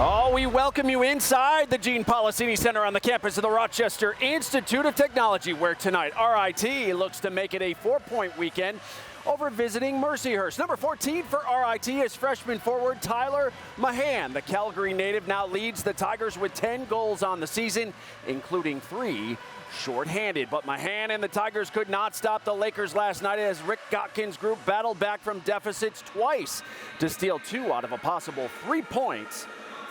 Oh, we welcome you inside the Gene Policini Center on the campus of the Rochester Institute of Technology, where tonight RIT looks to make it a 4-point weekend over visiting Mercyhurst. Number 14 for RIT is freshman forward Tyler Mahan. The Calgary native now leads the Tigers with 10 goals on the season, including 3 shorthanded. But Mahan and the Tigers could not stop the Lakers last night as Rick Gotkin's group battled back from deficits twice to steal 2 out of a possible 3 points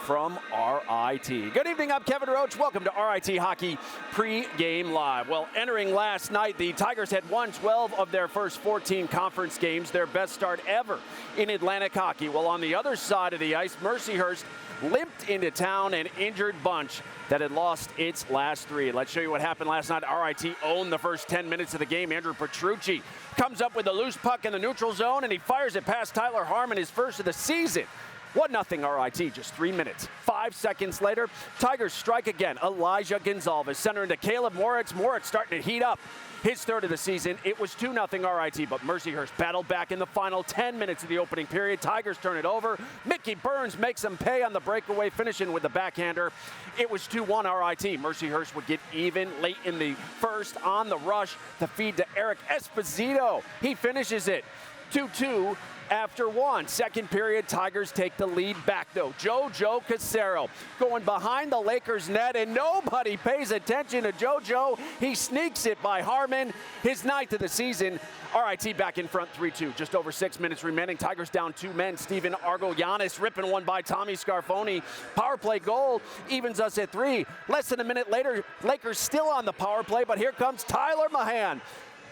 from RIT. Good evening, I'm Kevin Roach. Welcome to RIT Hockey Pre-Game Live. Well, entering last night, the Tigers had won 12 of their first 14 conference games, their best start ever in Atlantic hockey. Well, on the other side of the ice, Mercyhurst limped into town, an injured bunch that had lost its last 3. Let's show you what happened last night. RIT owned the first 10 minutes of the game. Andrew Petrucci comes up with a loose puck in the neutral zone, and he fires it past Tyler Harmon, his first of the season. 1-0 RIT, just 3 minutes. 5 seconds later, Tigers strike again. Elijah Gonzalez center into Caleb Moritz. Moritz starting to heat up his third of the season. It was 2-0 RIT, but Mercyhurst battled back in the final 10 minutes of the opening period. Tigers turn it over. Mickey Burns makes them pay on the breakaway, finishing with the backhander. It was 2-1 RIT. Mercyhurst would get even late in the first on the rush to feed to Eric Esposito. He finishes it 2-2. After 1. Second period, Tigers take the lead back, though. Jojo Casero going behind the Lakers net, and nobody pays attention to Jojo. He sneaks it by Harmon, his 9th of the season. RIT back in front 3-2. Just over 6 minutes remaining. Tigers down 2 men. Steven Argoyanis ripping one by Tommy Scarfoni. Power play goal evens us at 3. Less than a minute later, Lakers still on the power play, but here comes Tyler Mahan,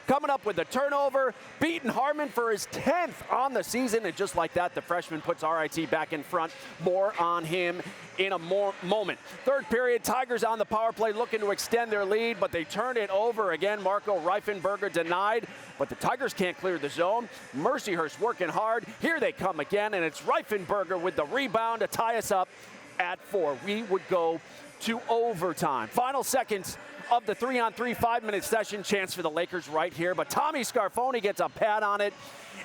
coming up with the turnover, beating Harmon for his 10th on the season. And just like that, the freshman puts RIT back in front. More on him in a moment. Third period, Tigers on the power play looking to extend their lead, but they turn it over again. Marco Reifenberger denied, but the Tigers can't clear the zone. Mercyhurst working hard. Here they come again, and it's Reifenberger with the rebound to tie us up at 4. We would go to overtime. Final seconds of the 3-on-3 5-minute session. Chance for the Lakers right here, but Tommy Scarfoni gets a pad on it,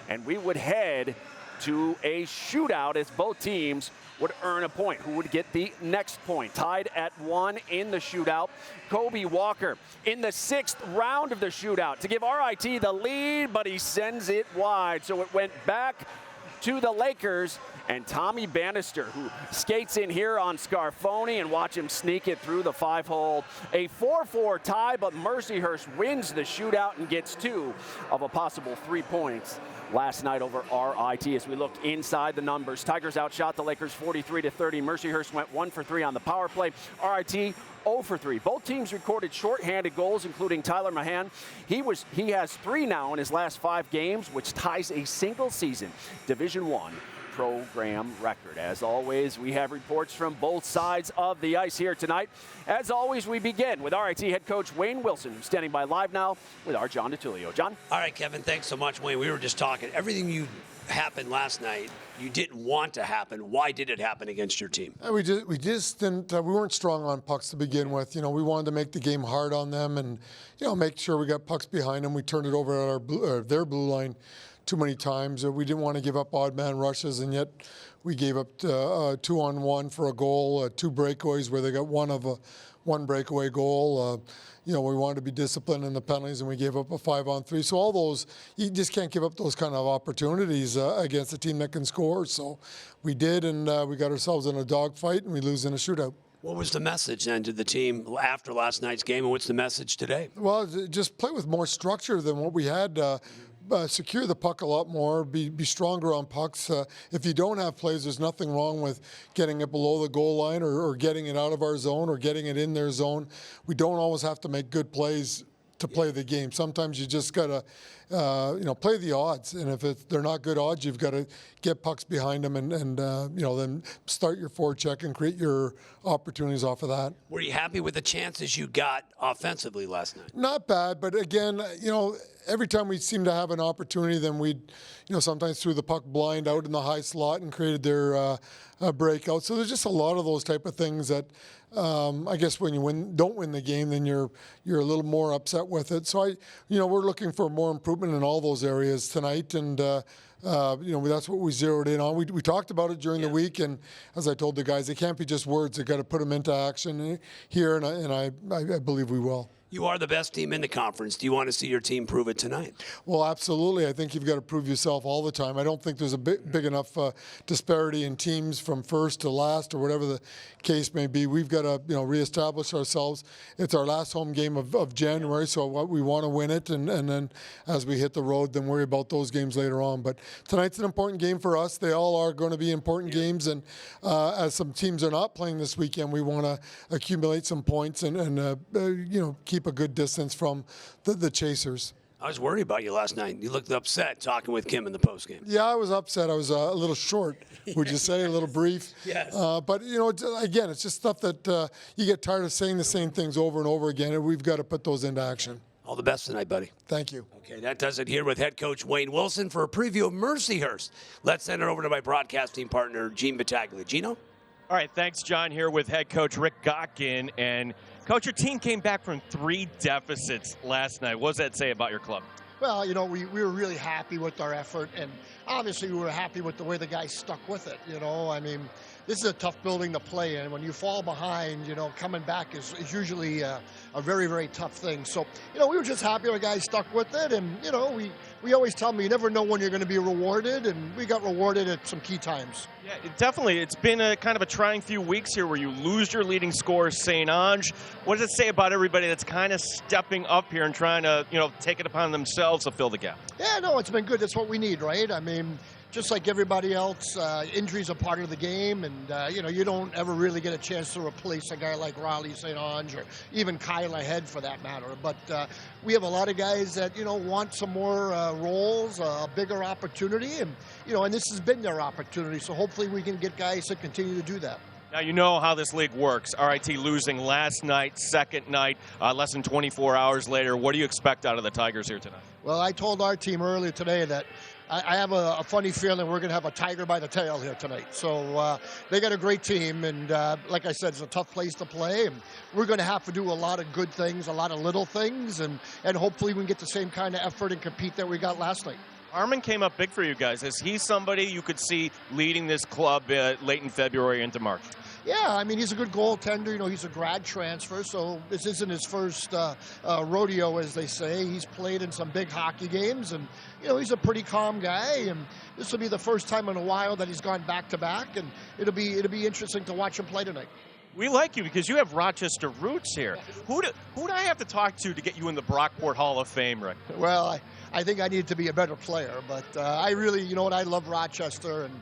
and we would head to a shootout as both teams would earn a point. Who would get the next point? Tied at 1 in the shootout. Kobe Walker in the 6th round of the shootout to give RIT the lead, but he sends it wide, so it went back to the Lakers. And Tommy Bannister, who skates in here on Scarfoni, and watch him sneak it through the 5-hole. A 4-4 tie, but Mercyhurst wins the shootout and gets 2 of a possible 3 points last night over RIT. As we look inside the numbers, Tigers outshot the Lakers 43-30. Mercyhurst went 1 for 3 on the power play. RIT 0 for 3. Both teams recorded shorthanded goals, including Tyler Mahan. He has 3 now in his last 5 games, which ties a single season Division I program record. As always, we have reports from both sides of the ice here tonight. As always, we begin with RIT head coach Wayne Wilson, who's standing by live now with our John DiTullio. John? All right, Kevin, thanks so much, Wayne. We were just talking. Everything happened last night, you didn't want to happen. Why did it happen against your team? We just didn't. We weren't strong on pucks to begin with. We wanted to make the game hard on them, and make sure we got pucks behind them. We turned it over at their blue line too many times. We didn't want to give up odd man rushes, and yet we gave up 2-on-1 for a goal, 2 breakaways where they got one breakaway goal. We wanted to be disciplined in the penalties, and we gave up a 5-on-3. So all those, you just can't give up those kind of opportunities against a team that can score. So we did, and we got ourselves in a dogfight, and we lose in a shootout. What was the message then to the team after last night's game, and what's the message today? Well, just play with more structure than what we had. Secure the puck a lot more, be stronger on pucks. If you don't have plays, there's nothing wrong with getting it below the goal line or getting it out of our zone or getting it in their zone. We don't always have to make good plays to play the game. Sometimes you just got to, play the odds. And if they're not good odds, you've got to get pucks behind them and then start your forecheck and create your opportunities off of that. Were you happy with the chances you got offensively last night? Not bad, but again, every time we seemed to have an opportunity, then we'd, sometimes threw the puck blind out in the high slot and created their breakout. So there's just a lot of those type of things that I guess when you don't win the game, then you're a little more upset with it. So we're looking for more improvement in all those areas tonight, and that's what we zeroed in on. We talked about it during the week, and as I told the guys, it can't be just words. They got to put them into action here, and I believe we will. You are the best team in the conference. Do you want to see your team prove it tonight? Well, absolutely. I think you've got to prove yourself all the time. I don't think there's a big enough disparity in teams from first to last or whatever the case may be. We've got to reestablish ourselves. It's our last home game of January, so we want to win it, and then as we hit the road, then worry about those games later on. But tonight's an important game for us. They all are going to be important games, and as some teams are not playing this weekend, we want to accumulate some points and keep a good distance from the chasers. I was worried about you last night. You looked upset talking with Kim in the postgame. Yeah, I was upset. I was a little short, would you say, a little brief. Yes. But, again, it's just stuff that you get tired of saying the same things over and over again, and we've got to put those into action. All the best tonight, buddy. Thank you. Okay, that does it here with head coach Wayne Wilson for a preview of Mercyhurst. Let's send it over to my broadcasting partner, Gene Battaglia. Gino? All right, thanks, John, here with head coach Rick Gotkin. And, Coach, your team came back from 3 deficits last night. What does that say about your club? Well, we were really happy with our effort, and obviously we were happy with the way the guys stuck with it. I mean, this is a tough building to play in. When you fall behind, coming back is usually a very, very tough thing. So, we were just happy our guys stuck with it, and, we always tell them you never know when you're going to be rewarded, and we got rewarded at some key times. Yeah, definitely. It's been a kind of a trying few weeks here where you lose your leading scorer, St. Ange. What does it say about everybody that's kind of stepping up here and trying to, take it upon themselves to fill the gap? Yeah, no, it's been good. That's what we need, right? I mean, just like everybody else, injuries are part of the game, and, you don't ever really get a chance to replace a guy like Riley St. Ange or even Kyle Ahead for that matter. But we have a lot of guys that, want some more roles, a bigger opportunity, and, and this has been their opportunity. So hopefully we can get guys to continue to do that. Now, you know how this league works. RIT losing last night, second night, less than 24 hours later. What do you expect out of the Tigers here tonight? Well, I told our team earlier today that I have a funny feeling we're going to have a tiger by the tail here tonight. So they got a great team, and like I said, it's a tough place to play, and we're going to have to do a lot of good things, a lot of little things, and hopefully we can get the same kind of effort and compete that we got last night. Harmon came up big for you guys. Is he somebody you could see leading this club late in February into March? Yeah, I mean, he's a good goaltender. He's a grad transfer, so this isn't his first rodeo, as they say. He's played in some big hockey games, and, he's a pretty calm guy, and this will be the first time in a while that he's gone back-to-back, and it'll be interesting to watch him play tonight. We like you because you have Rochester roots here. Who do I have to talk to get you in the Brockport Hall of Fame, Rick? Well, I think I need to be a better player, but I really, I love Rochester, and,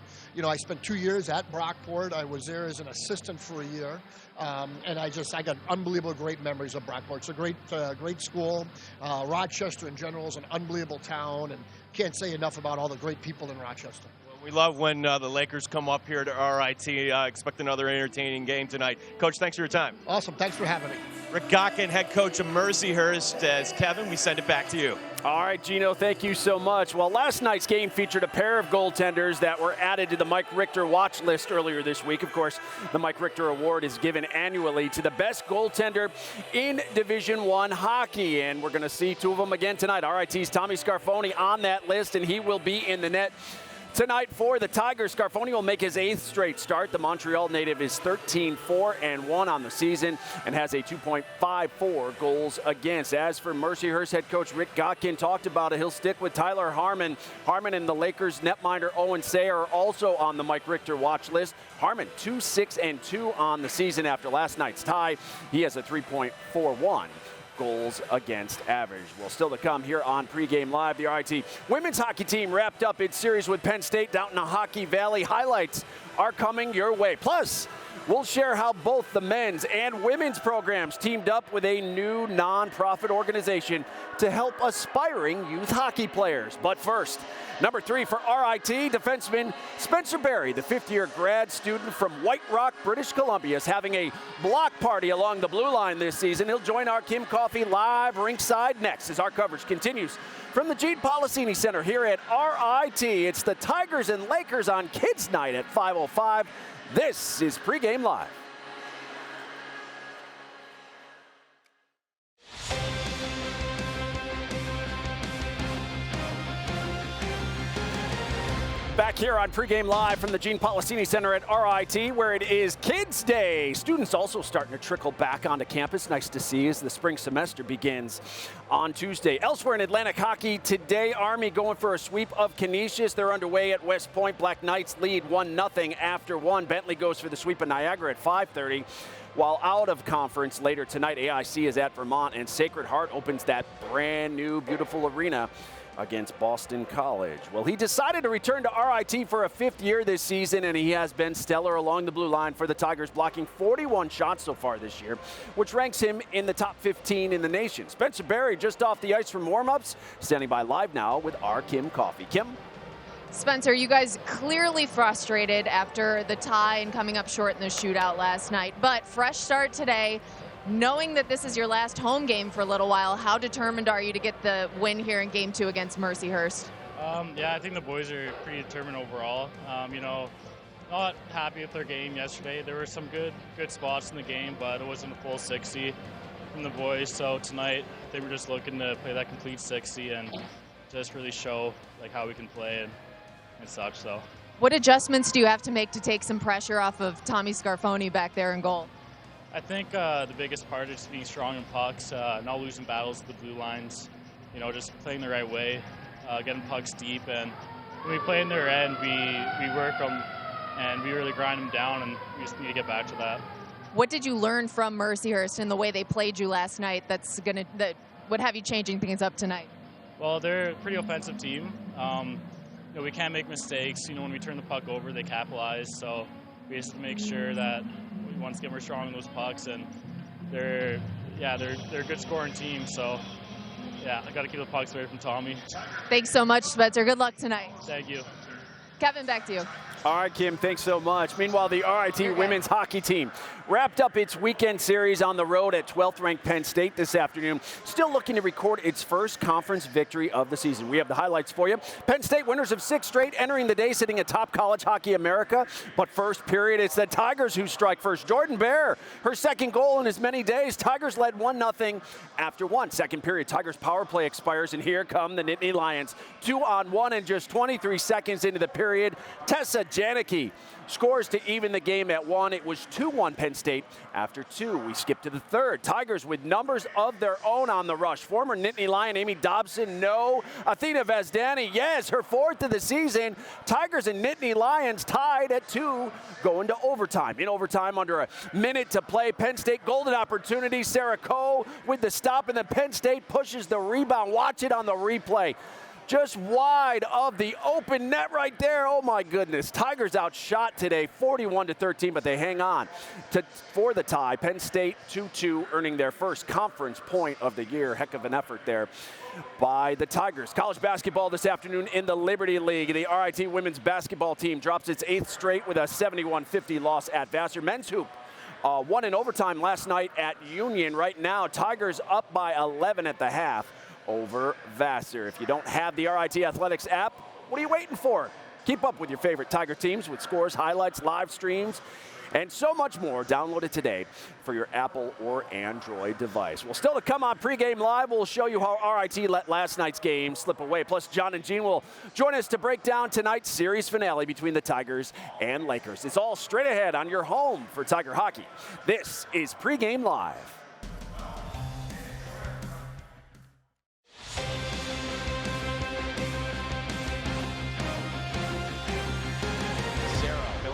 I spent 2 years at Brockport. I was there as an assistant for a year, and I got unbelievable great memories of Brockport. It's a great school. Rochester in general is an unbelievable town, and can't say enough about all the great people in Rochester. We love when the Lakers come up here to RIT. Expect another entertaining game tonight. Coach, thanks for your time. Awesome. Thanks for having me. Rick Gotkin, head coach of Mercyhurst. As Kevin, we send it back to you. All right, Gino, thank you so much. Well, last night's game featured a pair of goaltenders that were added to the Mike Richter watch list earlier this week. Of course, the Mike Richter Award is given annually to the best goaltender in Division I hockey, and we're going to see 2 of them again tonight. RIT's Tommy Scarfoni on that list, and he will be in the net tonight for the Tigers. Scarfoni will make his 8th straight start. The Montreal native is 13-4-1 on the season and has a 2.54 goals against. As for Mercyhurst head coach Rick Gotkin talked about it, he'll stick with Tyler Harmon. Harmon and the Lakers netminder Owen Say are also on the Mike Richter watch list. Harmon 2-6-2 on the season after last night's tie. He has a 3.41 goals against average. Well, still to come here on Pregame Live. The RIT women's hockey team wrapped up its series with Penn State down in the Hockey Valley. Highlights are coming your way. Plus, we'll share how both the men's and women's programs teamed up with a new nonprofit organization to help aspiring youth hockey players. But first, number 3 for RIT, defenseman Spencer Berry, the 5th-year grad student from White Rock, British Columbia, is having a block party along the blue line this season. He'll join our Kim Coffey live rinkside next as our coverage continues from the Gene Policini Center here at RIT. It's the Tigers and Lakers on Kids Night at 5:05. This is Pregame Live. Back here on Pregame Live from the Gene Policini Center at RIT, where it is Kids Day. Students also starting to trickle back onto campus. Nice to see as the spring semester begins on Tuesday. Elsewhere in Atlantic hockey today, Army going for a sweep of Canisius. They're underway at West Point. Black Knights lead 1-0 after one. Bentley goes for the sweep of Niagara at 5:30. While out of conference later tonight, AIC is at Vermont, and Sacred Heart opens that brand new, beautiful arena against Boston College. Well, he decided to return to RIT for a 5th year this season, and he has been stellar along the blue line for the Tigers, blocking 41 shots so far this year, which ranks him in the top 15 in the nation. Spencer Berry just off the ice from warm-ups, standing by live now with our Kim Coffey. Kim? Spencer, you guys clearly frustrated after the tie and coming up short in the shootout last night, but fresh start today. Knowing that this is your last home game for a little while, how determined are you to get the win here in Game 2 against Mercyhurst? Yeah, I think the boys are pretty determined overall. Not happy with their game yesterday. There were some good spots in the game, but it wasn't a full 60 from the boys. So tonight, they were just looking to play that complete 60 and just really show like how we can play and such. So, what adjustments do you have to make to take some pressure off of Tommy Scarfoni back there in goal? I think the biggest part is being strong in pucks, not losing battles with the blue lines, just playing the right way, getting pucks deep. And when we play in their end, we work them and we really grind them down, and we just need to get back to that. What did you learn from Mercyhurst in the way they played you last night that would have you changing things up tonight? Well, they're a pretty offensive team. We can't make mistakes. When we turn the puck over, they capitalize. So we just make sure that once again we're strong in those pucks, and they're a good scoring team. So yeah, I got to keep the pucks away from Tommy. Thanks so much, Spencer. Good luck tonight. Thank you. Kevin, back to you. All right, Kim, thanks so much. Meanwhile, the RIT women's hockey team wrapped up its weekend series on the road at 12th-ranked Penn State this afternoon, still looking to record its first conference victory of the season. We have the highlights for you. Penn State winners of 6 straight, entering the day sitting atop College Hockey America. But first period, it's the Tigers who strike first. Jordan Bear, her second goal in as many days. Tigers led 1-0 after one. Second period, Tigers power play expires, and here come the Nittany Lions. 2-on-1 and just 23 seconds into the period. Tessa Janicki scores to even the game at 1. It was 2-1 Penn State after 2. We skip to the third. Tigers with numbers of their own on the rush. Former Nittany Lion Amy Dobson, no. Athena Vazdani, yes, her 4th of the season. Tigers and Nittany Lions tied at 2, going to overtime. In overtime, under a minute to play, Penn State golden opportunity. Sarah Coe with the stop, and then Penn State pushes the rebound. Watch it on the replay. Just wide of the open net right there. Oh my goodness. Tigers outshot today 41-13, but they hang on for the tie. Penn State 2-2, earning their first conference point of the year. Heck of an effort there by the Tigers. College basketball this afternoon in the Liberty League. The RIT women's basketball team drops its 8th straight with a 71-50 loss at Vassar. Men's hoop won in overtime last night at Union. Right now, Tigers up by 11 at the half over Vassar. If you don't have the RIT Athletics app, what are you waiting for? Keep up with your favorite Tiger teams with scores, highlights, live streams, and so much more. Download it today for your Apple or Android device. Well, still to come on Pregame Live, we'll show you how RIT let last night's game slip away. Plus, John and Gene will join us to break down tonight's series finale between the Tigers and Lakers. It's all straight ahead on your home for Tiger hockey. This is Pregame Live.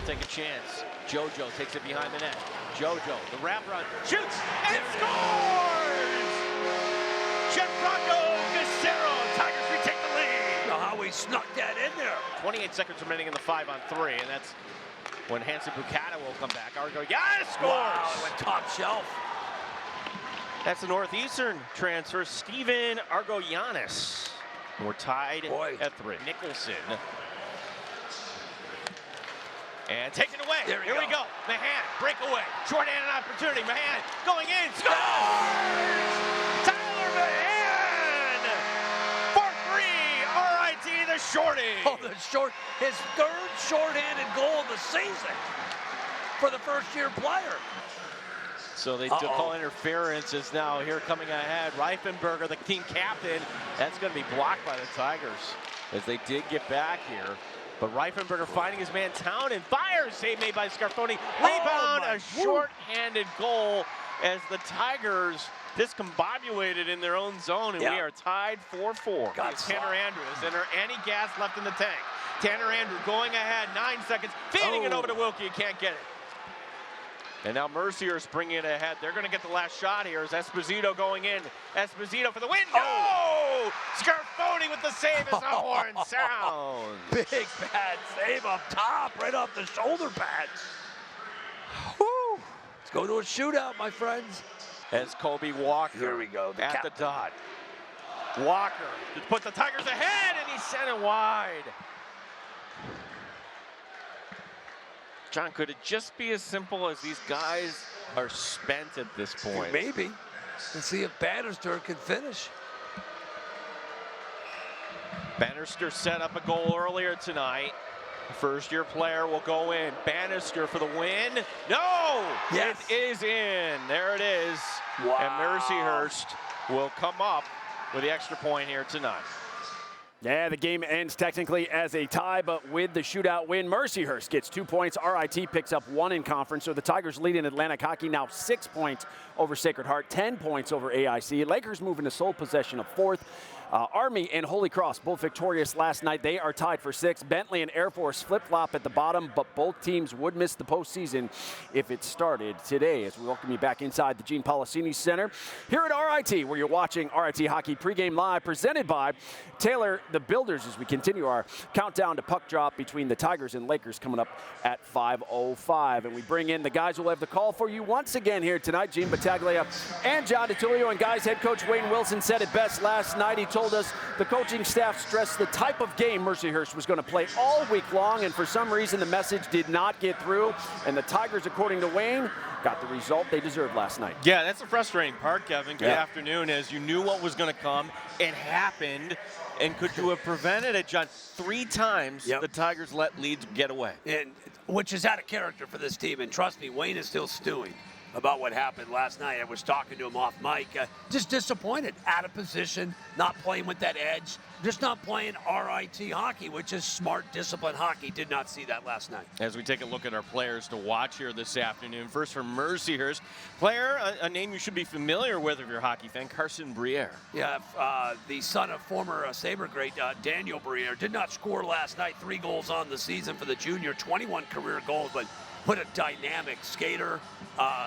Take a chance. JoJo takes it behind the net. JoJo, the wrap run, shoots and scores! Gianfranco Casero, Tigers retake the lead. How he snuck that in there. 28 seconds remaining in the 5-on-3, and that's when Hanson Bucata will come back. Argo, scores! Wow, it went top shelf. That's the Northeastern transfer, Steven Argoyanis. We're tied at 3. Nicholson. And taken away. Here we go. Mahan, breakaway. Short-handed opportunity. Mahan going in. Scores! Tyler Mahan! 4-3. RIT the shorty. His 3rd short-handed goal of the season for the first-year player. So they call interference. Is now here coming ahead. Reifenberger, the team captain. That's going to be blocked by the Tigers as they did get back here. But Reifenberger finding his man Town, fires. Save made by Scarfoni. Rebound, a short-handed goal as the Tigers discombobulated in their own zone, and we are tied 4-4. Tanner Andrew. Is there any gas left in the tank? Tanner Andrew going ahead, 9 seconds, feeding it over to Wilkie. He can't get it. And now Mercier's bringing it ahead. They're going to get the last shot here. Is Esposito going in? Esposito for the win. No! Scarfoni with the save as the horn sounds. Big bad save up top, right off the shoulder pads. Woo! Let's go to a shootout, my friends. As Kobe Walker Here we go, at the dot. Walker to put the Tigers ahead, and he sent it wide. John, could it just be as simple as these guys are spent at this point? Maybe. Let's see if Bannister can finish. Bannister set up a goal earlier tonight. First-year player will go in. Bannister for the win. No! Yes. It is in. There it is. Wow. And Mercyhurst will come up with the extra point here tonight. Yeah, the game ends technically as a tie, but with the shootout win, Mercyhurst gets 2 points. RIT picks up 1 in conference. So the Tigers lead in Atlantic Hockey now 6 points over Sacred Heart, 10 points over AIC. Lakers move into sole possession of 4th. Army and Holy Cross both victorious last night. They are tied for 6. Bentley and Air Force flip-flop at the bottom, but both teams would miss the postseason if it started today. As we welcome you back inside the Gene Policini Center here at RIT, where you're watching RIT Hockey pregame live, presented by Taylor the Builders, as we continue our countdown to puck drop between the Tigers and Lakers coming up at 5:05. And we bring in the guys who will have the call for you once again here tonight, Gene Battaglia and John DiTullio. And guys, head coach Wayne Wilson said it best last night. He told us the coaching staff stressed the type of game Mercyhurst was going to play all week long, and for some reason the message did not get through, and the Tigers, according to Wayne, got the result they deserved last night. Yeah, that's the frustrating part, Kevin. Good afternoon. As you knew what was going to come, it happened. And could you have prevented it, John? 3 times the Tigers let leads get away. And which is out of character for this team. And trust me, Wayne is still stewing about what happened last night. I was talking to him off mic. Just disappointed, out of position, not playing with that edge, just not playing RIT hockey, which is smart, disciplined hockey. Did not see that last night. As we take a look at our players to watch here this afternoon. First from Mercyhurst, player, a name you should be familiar with if you're a hockey fan, Carson Briere. Yeah, the son of former Sabre great Daniel Briere. Did not score last night. 3 goals on the season for the junior, 21 career goals, but a dynamic skater,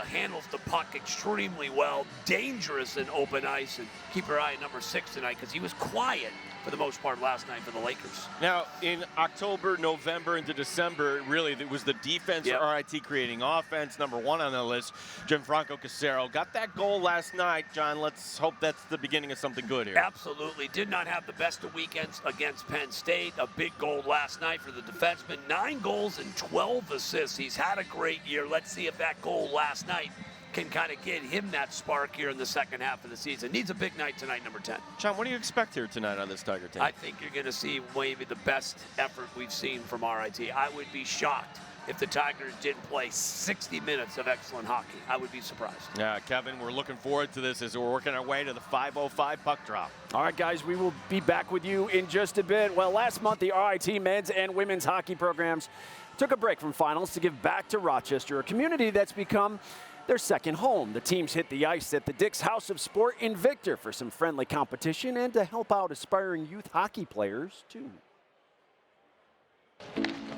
handles the puck extremely well, dangerous in open ice, and keep your eye on number 6 tonight because he was quiet for the most part last night for the Lakers. Now, in October, November, into December, really, it was the defense for RIT creating offense. Number 1 on the list, Gianfranco Casero. Got that goal last night, John. Let's hope that's the beginning of something good here. Absolutely. Did not have the best of weekends against Penn State. A big goal last night for the defenseman. 9 goals and 12 assists. He's had a great year. Let's see if that goal last night can kind of get him that spark here in the second half of the season. Needs a big night tonight, number 10. John, what do you expect here tonight on this Tiger team? I think you're going to see maybe the best effort we've seen from RIT. I would be shocked if the Tigers didn't play 60 minutes of excellent hockey. I would be surprised. Yeah, Kevin, we're looking forward to this as we're working our way to the 5:05 puck drop. All right, guys, we will be back with you in just a bit. Well, last month, the RIT men's and women's hockey programs took a break from finals to give back to Rochester, a community that's become their second home. The teams hit the ice at the Dick's House of Sport in Victor for some friendly competition and to help out aspiring youth hockey players, too.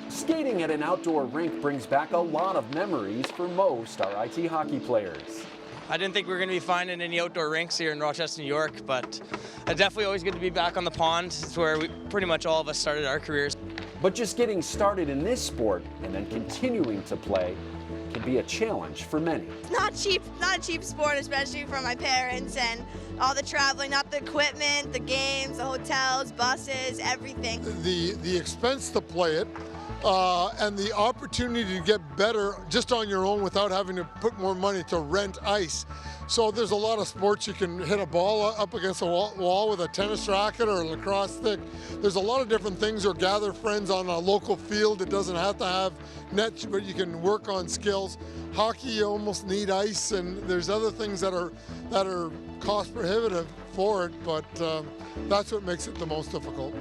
Skating at an outdoor rink brings back a lot of memories for most RIT hockey players. I didn't think we were going to be finding any outdoor rinks here in Rochester, New York, but definitely always good to be back on the pond. It's where pretty much all of us started our careers. But just getting started in this sport and then continuing to play can be a challenge for many. It's not a cheap sport, especially for my parents and all the traveling, not the equipment, the games, the hotels, buses, everything. The expense to play it and the opportunity to get better just on your own without having to put more money to rent ice. So there's a lot of sports you can hit a ball up against a wall with a tennis racket or a lacrosse stick. There's a lot of different things, or gather friends on a local field. It doesn't have to have nets, but you can work on skills. Hockey, you almost need ice, and there's other things that are cost prohibitive for it, but that's what makes it the most difficult.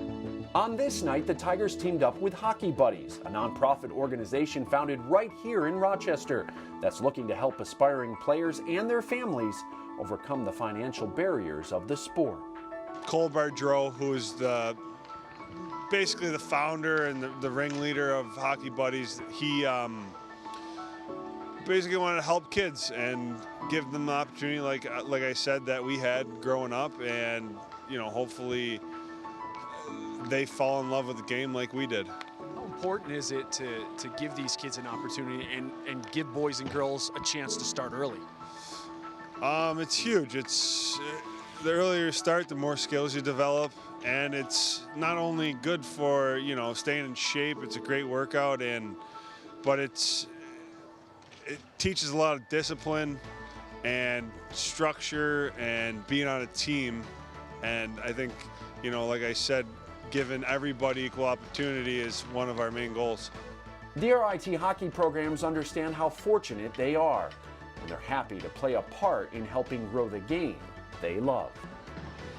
On this night, the Tigers teamed up with Hockey Buddies, a nonprofit organization founded right here in Rochester that's looking to help aspiring players and their families overcome the financial barriers of the sport. Cole Bardreau, who is basically the founder and the ringleader of Hockey Buddies, he basically wanted to help kids and give them the opportunity, like I said, that we had growing up, and hopefully they fall in love with the game like we did. How important is it to give these kids an opportunity and give boys and girls a chance to start early? It's huge. It's the earlier you start, the more skills you develop, and it's not only good for staying in shape. It's a great workout, but it teaches a lot of discipline and structure and being on a team. And I think like I said, giving everybody equal opportunity is one of our main goals. The RIT hockey programs understand how fortunate they are, and they're happy to play a part in helping grow the game they love.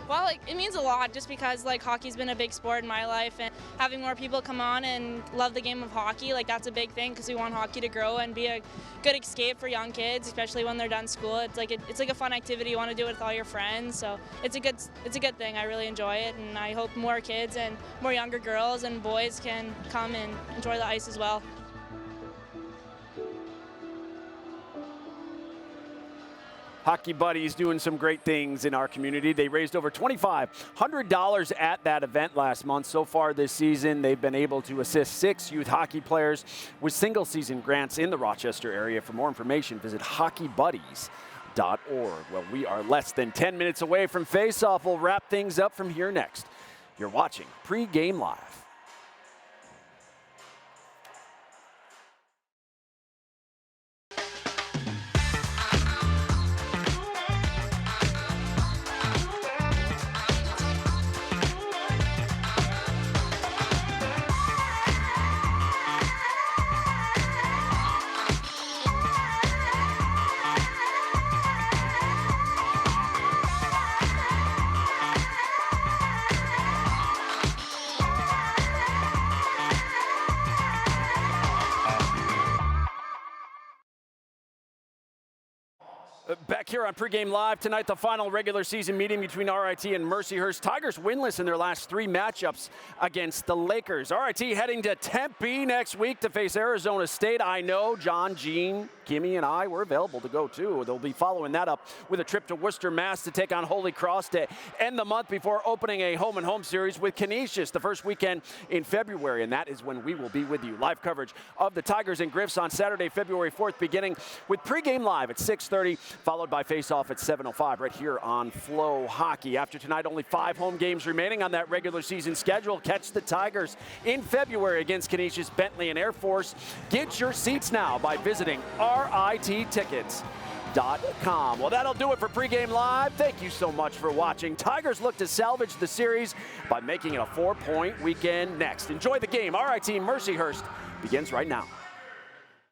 Well, it means a lot just because hockey's been a big sport in my life, and having more people come on and love the game of hockey, that's a big thing because we want hockey to grow and be a good escape for young kids, especially when they're done school. It's like a fun activity. You want to do it with all your friends, so it's a good thing. I really enjoy it, and I hope more kids and more younger girls and boys can come and enjoy the ice as well. Hockey Buddies doing some great things in our community. They raised over $2,500 at that event last month. So far this season, they've been able to assist 6 youth hockey players with single-season grants in the Rochester area. For more information, visit hockeybuddies.org. Well, we are less than 10 minutes away from face-off. We'll wrap things up from here next. You're watching Pregame Live. Back here on Pregame Live tonight, the final regular season meeting between RIT and Mercyhurst. Tigers winless in their last 3 matchups against the Lakers. RIT heading to Tempe next week to face Arizona State. I know John, Gene, Kimmy, and I were available to go too. They'll be following that up with a trip to Worcester, Mass to take on Holy Cross to end the month before opening a home-and-home series with Canisius the first weekend in February, and that is when we will be with you. Live coverage of the Tigers and Griffs on Saturday, February 4th, beginning with Pregame Live at 6:30, followed by Face-Off at 7:05 right here on Flow Hockey. After tonight, only 5 home games remaining on that regular season schedule. Catch the Tigers in February against Canisius, Bentley, and Air Force. Get your seats now by visiting RITtickets.com. Well, that'll do it for Pregame Live. Thank you so much for watching. Tigers look to salvage the series by making it a 4-point weekend next. Enjoy the game. RIT Mercyhurst begins right now.